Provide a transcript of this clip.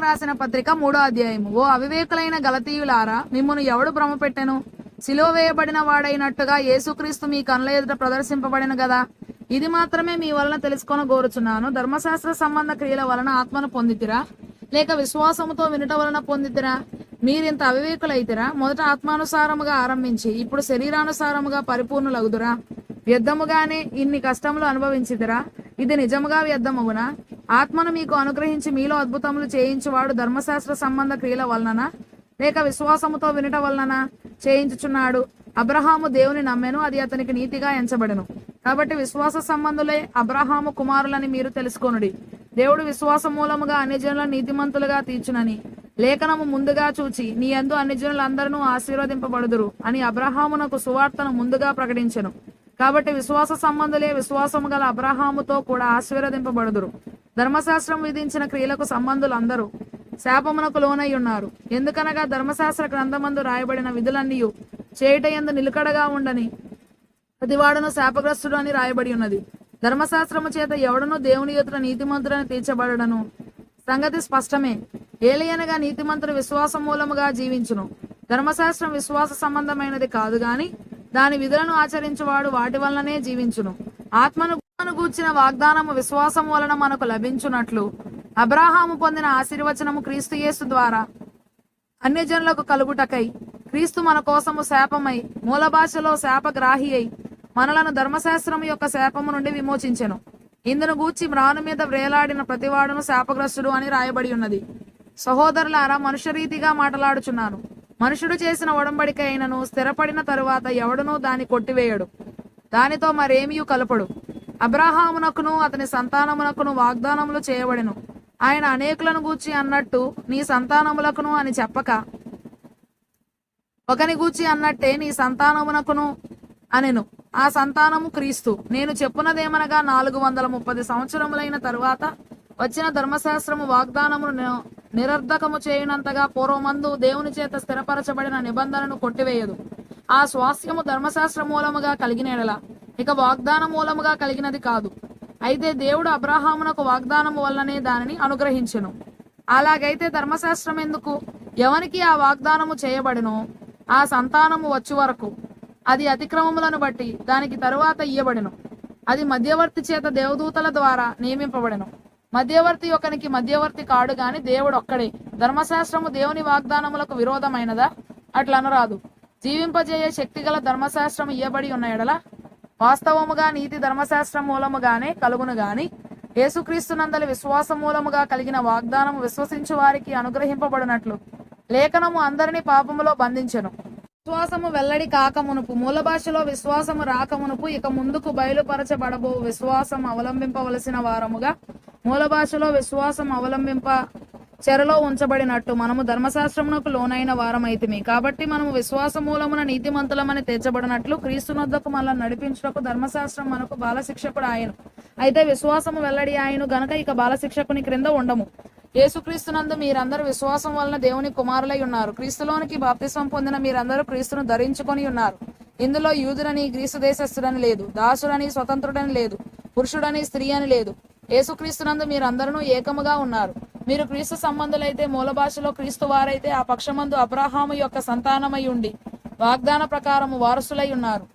రాసిన పత్రిక 3వ అధ్యాయము. ఓ అవివేకులైన గలతీయులారా, మిమ్మును ఎవడు భ్రమ పెట్టెను? సిలువ వేయబడిన వాడైనట్టుగా యేసుక్రీస్తు మీ కనుల ఎదుట ప్రదర్శింపబడిన గదా. ఇది మాత్రమే మీ వలన తెలుసుకొని కోరుచున్నాను. ధర్మశాస్త్ర సంబంధ క్రియల వలన ఆత్మను పొందితిరా, లేక విశ్వాసముతో వినుట వలన పొందితిరా? మీరింత అవివేకులైతిరా. మొదట ఆత్మానుసారముగా ఆరంభించి ఇప్పుడు శరీరానుసారముగా పరిపూర్ణులగుదురా? వ్యర్థముగానే ఇన్ని కష్టములు అనుభవించితిరా. ఇది నిజముగా వ్యర్థమగునా? ఆత్మను మీకు అనుగ్రహించి మీలో అద్భుతములు చేయించువాడు ధర్మశాస్త్ర సంబంధ క్రియల వలన లేక విశ్వాసముతో వినుట వలన చేయించుచున్నాడు. అబ్రహాము దేవుని నమ్మెను, అది అతనికి నీతిగా ఎంచబడెను. కాబట్టి విశ్వాస సంబంధులే అబ్రహాము కుమారులని మీరు తెలుసుకొనుడి. దేవుడు విశ్వాస మూలముగా అన్యజనులను నీతిమంతులుగా తీర్చునని లేఖనము ముందుగా చూచి, నీ యందు అన్యజనులందరూ ఆశీర్వదింపబడుదురు అని అబ్రహామునకు సువార్తను ముందుగా ప్రకటించెను. కాబట్టి విశ్వాస సంబంధులే విశ్వాసము గల అబ్రహాముతో కూడా ఆశీర్వదింపబడుదురు. ధర్మశాస్త్రం విధించిన క్రియలకు సంబంధులందరూ శాపమునకు లోనై ఉన్నారు. ఎందుకనగా ధర్మశాస్త్ర గ్రంథమందు రాయబడిన విధులన్నీ చేయుట యందు నిలకడగా ఉండని ప్రతివాడును శాపగ్రస్తుడు అని రాయబడి ఉన్నది. ధర్మశాస్త్రము చేత ఎవడను దేవుని ఎదుట నీతిమంతుడని తీర్చబడను సంగతి స్పష్టమే. ఏలియనగా నీతిమంతుడు విశ్వాస మూలముగా జీవించును. ధర్మశాస్త్రం విశ్వాస సంబంధమైనది కాదు గాని దాని విధులను ఆచరించువాడు వాటి వలననే జీవించును. ఆత్మను గూర్చిన వాగ్దానము విశ్వాసం వలన మనకు లభించున్నట్లు అబ్రహాము పొందిన ఆశీర్వచనము క్రీస్తు యేసు ద్వారా అన్యజనులకు కలుగుటకై క్రీస్తు మన కోసము శాపమై మూల భాషలో శాపగ్రాహి అయి మనలను ధర్మశాస్త్రము యొక్క శాపము నుండి విమోచించెను. ఇందును గూర్చి మ్రాను మీద వ్రేలాడిన ప్రతివాడును శాపగ్రస్తుడు అని రాయబడి ఉన్నది. సహోదరులారా, మనుష్యరీతిగా మాట్లాడుచున్నాను. మనుషుడు చేసిన ఒడంబడిక అయినను స్థిరపడిన తరువాత ఎవడునూ దాన్ని కొట్టివేయడు, దానితో మరేమీ కలపడు. అబ్రహామునకును అతని సంతానమునకును వాగ్దానములు చేయబడెను. ఆయన అనేకులను గూర్చి అన్నట్టు నీ సంతానములకును అని చెప్పక, ఒకని గూర్చి అన్నట్టే నీ సంతానమునకును అనెను. ఆ సంతానము క్రీస్తు. నేను చెప్పున్నదేమనగా 430 సంవత్సరములైన తరువాత వచ్చిన ధర్మశాస్త్రము వాగ్దానమును నిరర్ధకము చేయనంతగా పూర్వమందు దేవుని చేత స్థిరపరచబడిన నిబంధనను కొట్టివేయదు. ఆ స్వాస్థ్యము ధర్మశాస్త్ర మూలముగా కలిగిన ఎడల ఇక వాగ్దాన మూలముగా కలిగినది కాదు. అయితే దేవుడు అబ్రహామునకు వాగ్దానము వల్లనే దానిని అనుగ్రహించెను. అలాగైతే ధర్మశాస్త్రం ఎందుకు? ఎవనికి ఆ వాగ్దానము చేయబడినో ఆ సంతానము వచ్చు వరకు అది అతిక్రమములను బట్టి దానికి తరువాత ఇయ్యబడెను. అది మధ్యవర్తి చేత దేవదూతల ద్వారా నియమింపబడెను. మధ్యవర్తి ఒకనికి మధ్యవర్తి కాడు గాని దేవుడు ఒక్కడే. ధర్మశాస్త్రము దేవుని వాగ్దానములకు విరోధమైనదా? అట్లనరాదు. జీవింపజేయే శక్తిగల ధర్మశాస్త్రం ఇయ్యబడి ఉన్న ఎడల వాస్తవముగా నీతి ధర్మశాస్త్రం మూలముగానే కలుగును గాని యేసుక్రీస్తునందలి విశ్వాస మూలముగా కలిగిన వాగ్దానము విశ్వసించు వారికి అనుగ్రహింపబడినట్లు లేఖనము అందరినీ పాపములో బంధించెను. విశ్వాసము వెల్లడి కాకమునుపు, మూల భాషలో విశ్వాసము రాకమునుపు ఇక ముందుకు బయలుపరచబడబో విశ్వాసం అవలంబింపవలసిన వారముగా మూల భాషలో విశ్వాసం అవలంబింప చెరలో ఉంచబడినట్టు మనము ధర్మశాస్త్రమునకు లోనైన వారమైతిమి. కాబట్టి మనము విశ్వాస మూలమున నీతిమంతులమని తీర్చబడినట్లు క్రీస్తునొద్దకు మనల్ని నడిపించుటకు ధర్మశాస్త్రం మనకు బాలశిక్షకుడు ఆయను. అయితే విశ్వాసము వెల్లడి ఆయను గనుక ఇక బాలశిక్షకుని క్రింద ఉండము. యేసుక్రీస్తునందు మీరందరూ విశ్వాసం వలన దేవుని కుమారులై ఉన్నారు. క్రీస్తులోనికి బాప్తిస్వం పొందిన మీరందరూ క్రీస్తును ధరించుకొని ఉన్నారు. ఇందులో యూదుడని గ్రీసు దేశస్థుడని లేదు, దాసుడని స్వతంత్రుడని లేదు, పురుషుడని స్త్రీ అని లేదు. యేసుక్రీస్తునందు మీరందరూ ఏకముగా ఉన్నారు. మీరు క్రీస్తు సంబంధులైతే మూల భాషలో క్రీస్తు వారైతే ఆ పక్షమందు అబ్రహాము యొక్క సంతానమై ఉండి వాగ్దాన ప్రకారము వారసులై ఉన్నారు.